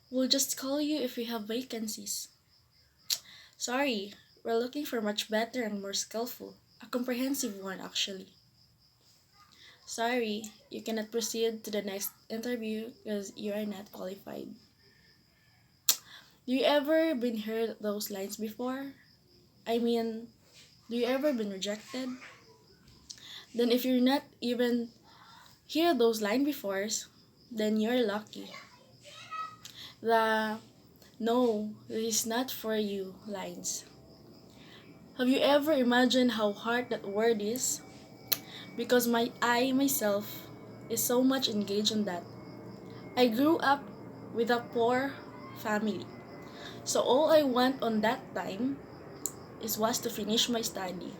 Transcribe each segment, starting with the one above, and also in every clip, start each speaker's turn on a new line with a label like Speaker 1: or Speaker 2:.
Speaker 1: We'll just call you if we have vacancies. Sorry, we're looking for much better and more skillful. A comprehensive one, actually. Sorry, you cannot proceed to the next interview because you are not qualified. Do you ever been heard those lines before? I mean, do you ever been rejected? Then if you're not even hear those lines before, then you're lucky. The "no, this is not for you" lines. Have you ever imagined how hard that word is? Because I myself is so much engaged in that. I grew up with a poor family. So all I want on that time is was to finish my study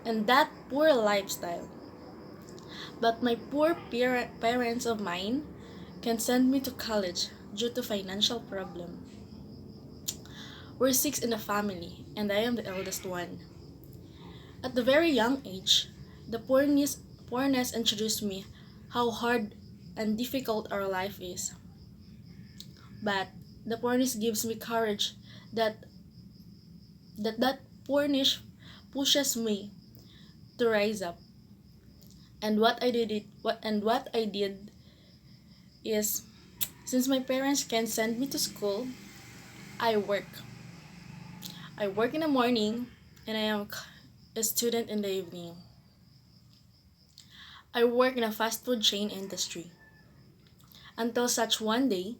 Speaker 1: and that poor lifestyle. But my poor parents of mine can send me to college due to financial problem. We're six in the family and I am the eldest one. At the very young age, the poorness introduced me how hard and difficult our life is. But the poorness gives me courage that that poorness pushes me to rise up. And what I did is, since my parents can send me to school, I work. I work in the morning and I am a student in the evening. I work in a fast food chain industry. Until such one day,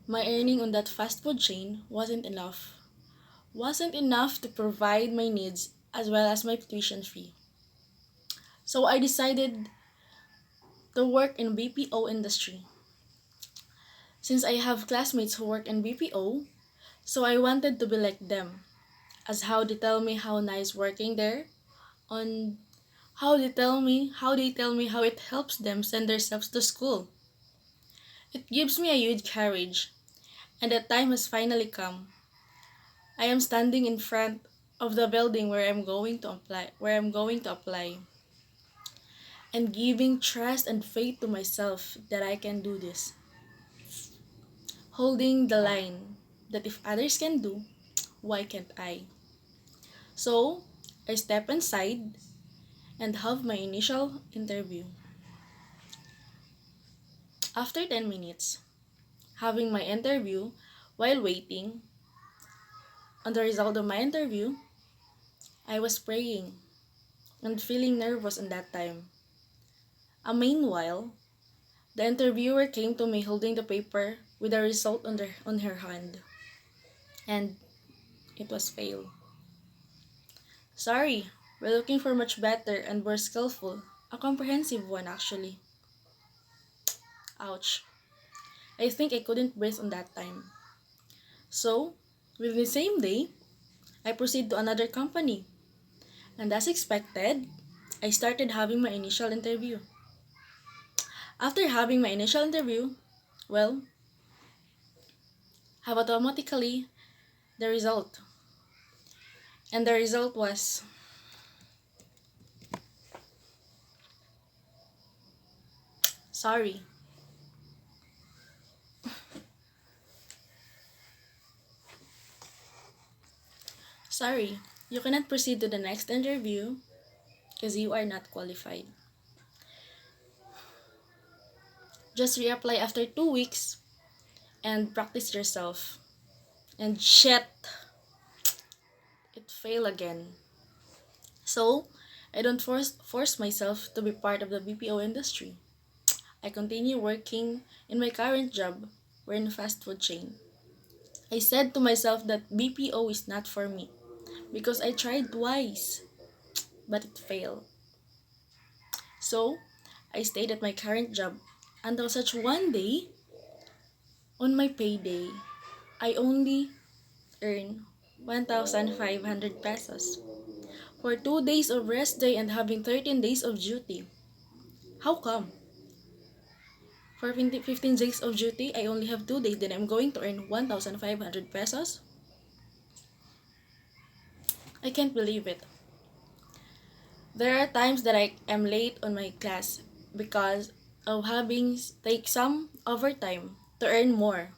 Speaker 1: my earning on that fast food chain wasn't enough. Wasn't enough to provide my needs as well as my tuition fee. So I decided to work in BPO industry. Since I have classmates who work in BPO, so I wanted to be like them, as how they tell me how nice working there, on how they tell me how it helps them send themselves to school. It gives me a huge courage, and the time has finally come. I am standing in front of the building where I'm going to apply, and giving trust and faith to myself that I can do this. Holding the line that if others can do, why can't I? So, I step inside and have my initial interview. After 10 minutes, having my interview, while waiting on the result of my interview, I was praying and feeling nervous in that time. Meanwhile, the interviewer came to me holding the paper with the result on her hand, and it was fail. Sorry, we're looking for much better and more skillful, a comprehensive one actually. Ouch. I think I couldn't breathe on that time. So, within the same day, I proceed to another company. And as expected, I started having my initial interview. After having my initial interview, well, have automatically the result. And the result was, sorry, sorry, you cannot proceed to the next interview because you are not qualified. Just reapply after 2 weeks and practice yourself. And shit, it failed again. So, I don't force myself to be part of the BPO industry. I continue working in my current job. We're in a fast food chain. I said to myself that BPO is not for me because I tried twice, but it failed. So, I stayed at my current job until such one day, on my payday, I only earn 1,500 pesos for 2 days of rest day and having 13 days of duty. How come? For 15 days of duty, I only have 2 days, then I'm going to earn 1,500 pesos? I can't believe it. There are times that I am late on my class because of having take some overtime to earn more.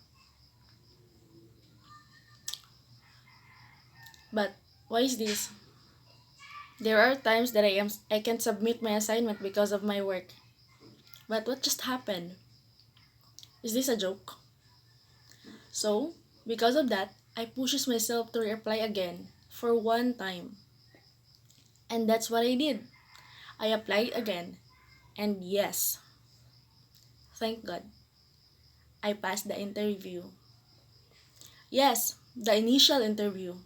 Speaker 1: But why is this? There are times that I can't submit my assignment because of my work. But what just happened? Is this a joke? So, because of that, I pushes myself to reply again for one time. And that's what I did. I applied again. And yes, thank God, I passed the interview. Yes, the initial interview.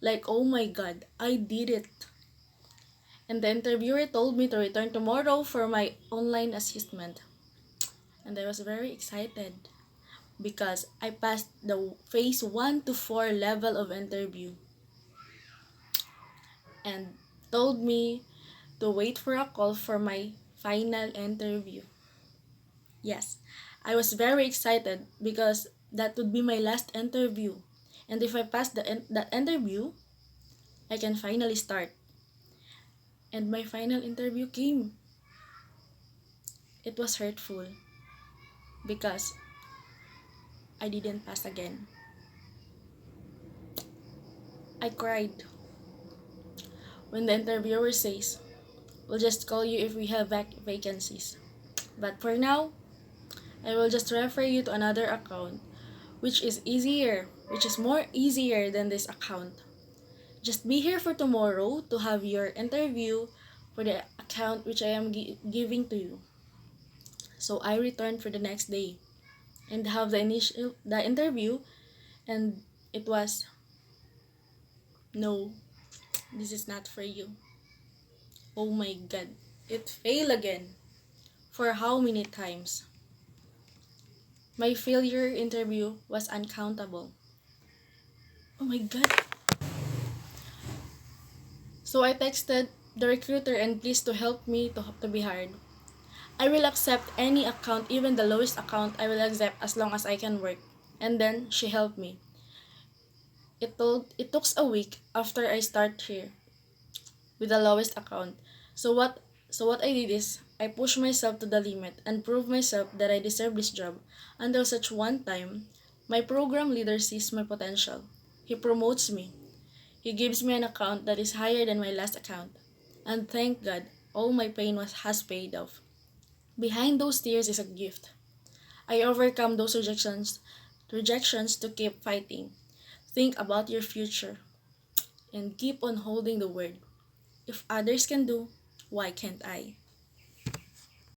Speaker 1: Like, oh my God, I did it. And the interviewer told me to return tomorrow for my online assessment. And I was very excited because I passed the phase 1 to 4 level of interview and told me to wait for a call for my final interview. Yes, I was very excited because that would be my last interview. And if I pass that interview, I can finally start. And my final interview came. It was hurtful because I didn't pass again. I cried when the interviewer says, "We'll just call you if we have vacancies. But for now, I will just refer you to another account, which is more easier than this account. Just be here for tomorrow to have your interview for the account which I am giving to you." So I returned for the next day and have the interview, and it was, "No, this is not for you." Oh my God, it failed again. For how many times? My failure interview was uncountable. Oh my God. So I texted the recruiter and pleased to help me to be hired. "I will accept any account, even the lowest account I will accept as long as I can work." And then she helped me. It took a week after I start here with the lowest account. So what I did is I pushed myself to the limit and proved myself that I deserve this job. Until such one time, my program leader sees my potential. He promotes me. He gives me an account that is higher than my last account. And thank God, all my pain has paid off. Behind those tears is a gift. I overcome those rejections to keep fighting. Think about your future and keep on holding the word. If others can do, why can't I?